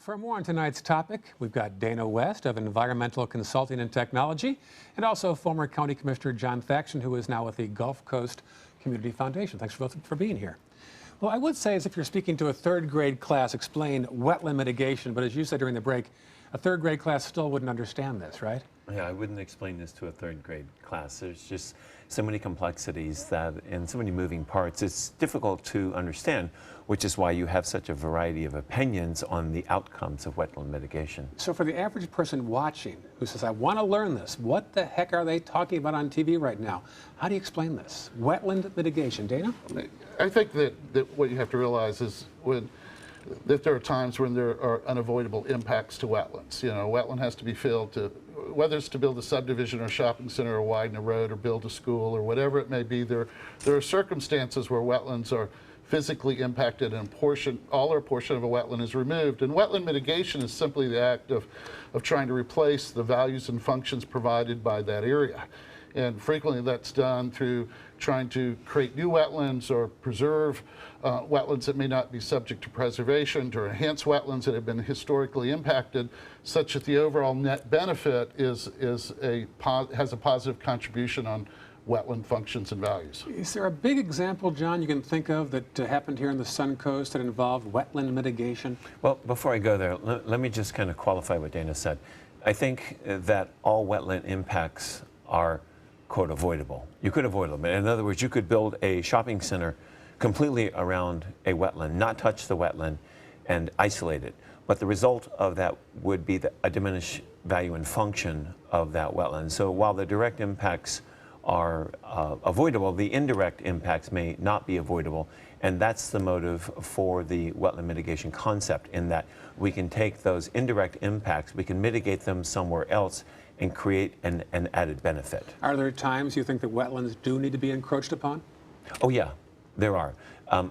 For more on tonight's topic, we've got Dana West of Environmental Consulting and Technology, and also former County Commissioner John Faxon, who is now with the Gulf Coast Community Foundation. Thanks both for being here. Well, I would say, as if you're speaking to a third grade class, explain wetland mitigation, but as you said during the break, a third grade class still wouldn't understand this, right? Yeah, I wouldn't explain this to a third grade class. There's just so many complexities that, and so many moving parts, it's difficult to understand, which is why you have such a variety of opinions on the outcomes of wetland mitigation. So for the average person watching who says, I want to learn this, what the heck are they talking about on TV right now? How do you explain this? Wetland mitigation. Dana? I think that what you have to realize is that there are times when there are unavoidable impacts to wetlands. You know, a wetland has to be filled to, whether it's to build a subdivision or a shopping center or widen a road or build a school or whatever it may be, there are circumstances where wetlands are physically impacted and all or a portion of a wetland is removed. And wetland mitigation is simply the act of trying to replace the values and functions provided by that area. And frequently that's done through trying to create new wetlands or preserve wetlands that may not be subject to preservation, to enhance wetlands that have been historically impacted, such that the overall net benefit has a positive contribution on wetland functions and values. Is there a big example, John, you can think of that happened here in the Sun Coast that involved wetland mitigation? Well, before I go there, let me just kind of qualify what Dana said. I think that all wetland impacts are, quote, avoidable. You could avoid them. In other words, you could build a shopping center completely around a wetland, not touch the wetland, and isolate it. But the result of that would be a diminished value and function of that wetland. So while the direct impacts are avoidable, the indirect impacts may not be avoidable, and that's the motive for the wetland mitigation concept, in that we can take those indirect impacts, we can mitigate them somewhere else and create an added benefit. Are there times you think that wetlands do need to be encroached upon? Oh yeah, there are.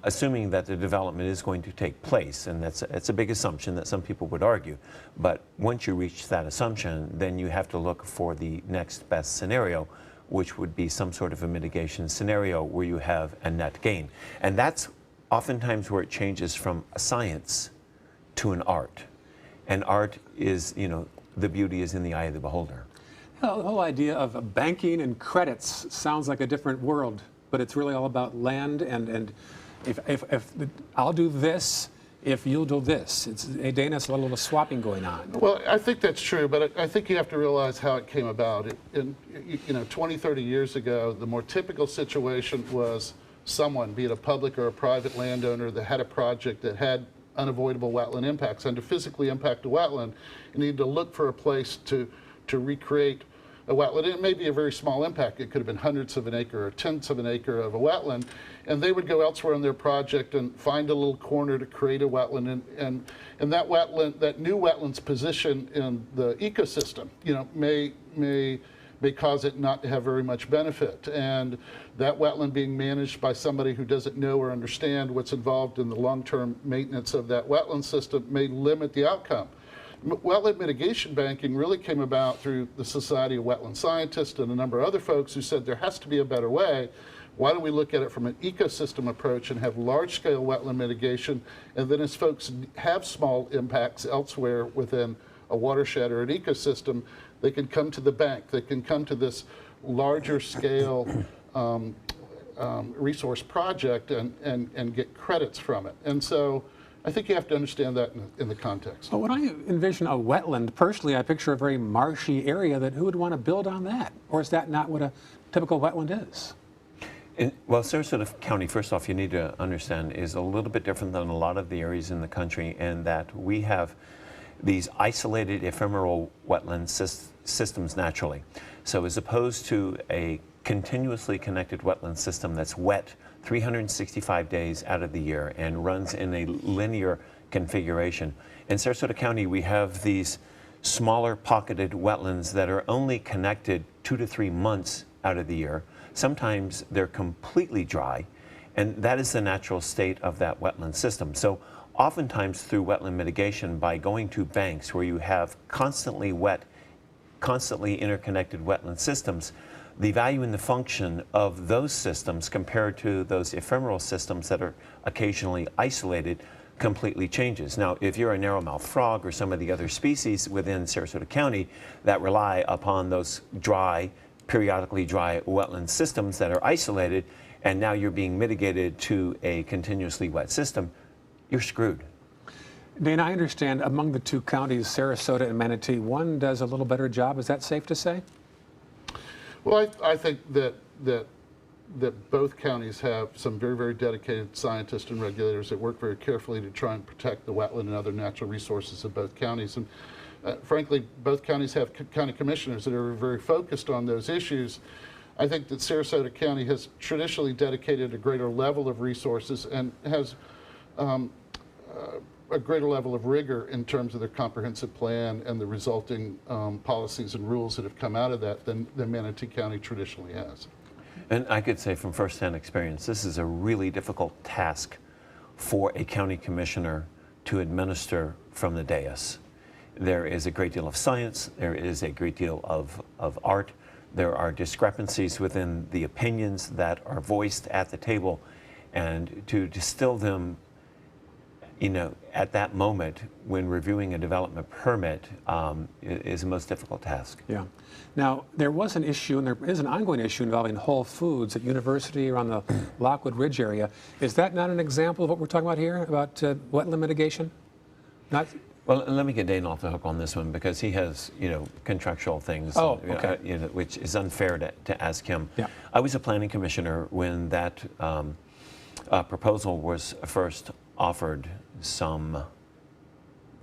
Assuming that the development is going to take place, and it's a big assumption that some people would argue, but once you reach that assumption, then you have to look for the next best scenario, which would be some sort of a mitigation scenario where you have a net gain. And that's oftentimes where it changes from a science to an art. And art is, you know, the beauty is in the eye of the beholder. Well, the whole idea of banking and credits sounds like a different world, but it's really all about land, and if I'll do this, if you'll do this. Hey, Dana, it's a little swapping going on. Well, I think that's true, but I think you have to realize how it came about. You know, 20, 30 years ago, the more typical situation was someone, be it a public or a private landowner, that had a project that had unavoidable wetland impacts. And to physically impact a wetland, you need to look for a place to recreate a wetland. It may be a very small impact. It could have been hundredths of an acre or tenths of an acre of a wetland. And they would go elsewhere in their project and find a little corner to create a wetland. And that wetland, that new wetland's position in the ecosystem, you know, may cause it not to have very much benefit. And that wetland being managed by somebody who doesn't know or understand what's involved in the long-term maintenance of that wetland system may limit the outcome. Wetland mitigation banking really came about through the Society of Wetland Scientists and a number of other folks who said there has to be a better way. Why don't we look at it from an ecosystem approach and have large-scale wetland mitigation, and then as folks have small impacts elsewhere within a watershed or an ecosystem, they can come to the bank, they can come to this larger scale resource project and get credits from it. And so I think you have to understand that in the context. Well, when I envision a wetland, personally, I picture a very marshy area that who would want to build on that? Or is that not what a typical wetland is? Well, Sarasota County, first off, you need to understand, is a little bit different than a lot of the areas in the country, in that we have these isolated ephemeral wetland systems naturally. So as opposed to a continuously connected wetland system that's wet 365 days out of the year and runs in a linear configuration, in Sarasota County we have these smaller pocketed wetlands that are only connected 2 to 3 months out of the year. Sometimes they're completely dry, and that is the natural state of that wetland system. So oftentimes through wetland mitigation, by going to banks where you have constantly wet, constantly interconnected wetland systems, the value and the function of those systems compared to those ephemeral systems that are occasionally isolated completely changes. Now, if you're a narrowmouth frog or some of the other species within Sarasota County that rely upon those periodically dry wetland systems that are isolated, and now you're being mitigated to a continuously wet system, you're screwed. Dana, I understand among the two counties, Sarasota and Manatee, one does a little better job. Is that safe to say? Well, I think that both counties have some very, very dedicated scientists and regulators that work very carefully to try and protect the wetland and other natural resources of both counties. And frankly, both counties have county commissioners that are very focused on those issues. I think that Sarasota County has traditionally dedicated a greater level of resources and has a greater level of rigor in terms of their comprehensive plan and the resulting policies and rules that have come out of that than Manatee County traditionally has. And I could say from firsthand experience, this is a really difficult task for a county commissioner to administer from the dais. There is a great deal of science, there is a great deal of art, there are discrepancies within the opinions that are voiced at the table, and to distill them, you know, at that moment when reviewing a development permit is the most difficult task. Yeah. Now, there was an issue, and there is an ongoing issue involving Whole Foods at University around the Lockwood Ridge area. Is that not an example of what we're talking about here, about wetland mitigation? Not. Well, let me get Dane off the hook on this one because he has, you know, contractual things, okay. You know, which is unfair to ask him. Yeah. I was a planning commissioner when that proposal was first offered some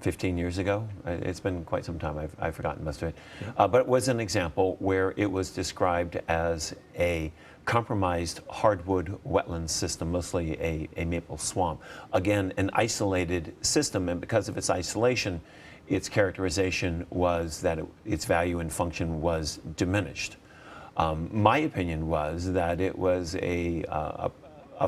15 years ago. It's been quite some time. I've forgotten most of it. Yeah. But it was an example where it was described as a compromised hardwood wetland system, mostly a maple swamp. Again, an isolated system, and because of its isolation, its characterization was that its value and function was diminished. My opinion was that it was a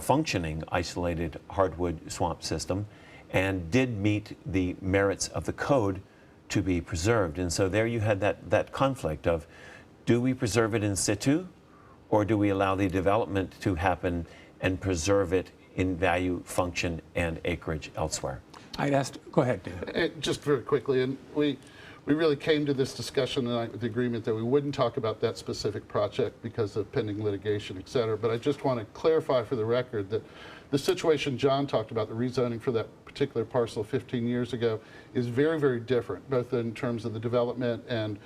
functioning isolated hardwood swamp system and did meet the merits of the code to be preserved. And so there you had that conflict of, do we preserve it in situ, or do we allow the development to happen and preserve it in value, function, and acreage elsewhere? I'd asked, go ahead, Dan. Just very quickly, and we really came to this discussion tonight with the agreement that we wouldn't talk about that specific project because of pending litigation, et cetera. But I just want to clarify for the record that the situation John talked about, the rezoning for that particular parcel 15 years ago, is very, very different, both in terms of the development and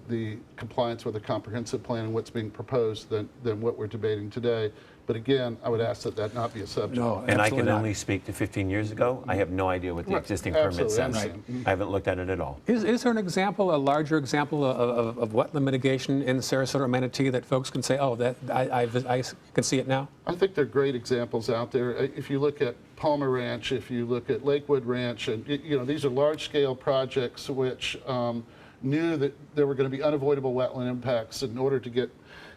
the compliance with the comprehensive plan and what's being proposed than what we're debating today. But again, I would ask that that not be a subject. No, and I can not. only speak to 15 years ago. I have no idea what the existing permit Absolutely, says. right. I haven't looked at it at all. Is there an example, a larger example of wetland mitigation in Sarasota or Manatee that folks can say, oh, that I can see it now? I think there are great examples out there. If you look at Palmer Ranch, if you look at Lakewood Ranch, and you know, these are large-scale projects which knew that there were going to be unavoidable wetland impacts in order to get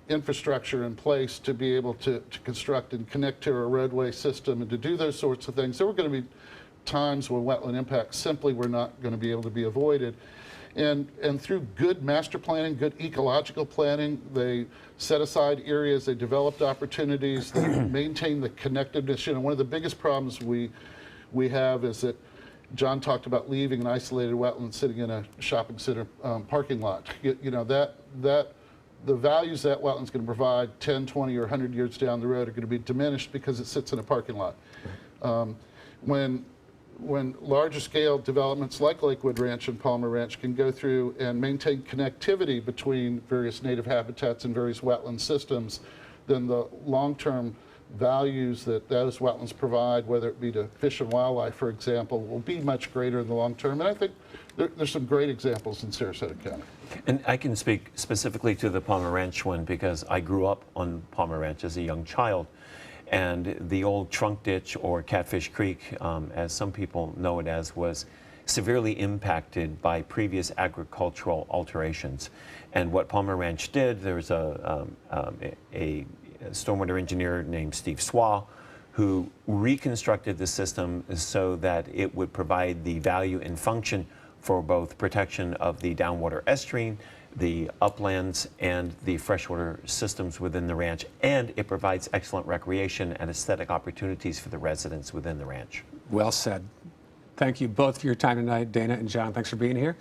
infrastructure in place to be able to construct and connect to a roadway system and to do those sorts of things. There were going to be times when wetland impacts simply were not going to be able to be avoided. And through good master planning, good ecological planning, they set aside areas, they developed opportunities, they maintained the connectiveness. You know, one of the biggest problems we have is that John talked about leaving an isolated wetland sitting in a shopping center parking lot. You know, the values that wetland's going to provide 10, 20, or 100 years down the road are going to be diminished because it sits in a parking lot. When larger scale developments like Lakewood Ranch and Palmer Ranch can go through and maintain connectivity between various native habitats and various wetland systems, then the long-term values that those wetlands provide, whether it be to fish and wildlife, for example, will be much greater in the long term. And I think there's some great examples in Sarasota County. And I can speak specifically to the Palmer Ranch one because I grew up on Palmer Ranch as a young child. And the old trunk ditch, or Catfish Creek, as some people know it as, was severely impacted by previous agricultural alterations. And what Palmer Ranch did, there was a stormwater engineer named Steve Swaw who reconstructed the system so that it would provide the value and function for both protection of the downwater estuarine, the uplands, and the freshwater systems within the ranch, and it provides excellent recreation and aesthetic opportunities for the residents within the ranch. Well said. Thank you both for your time tonight, Dana and John. Thanks for being here.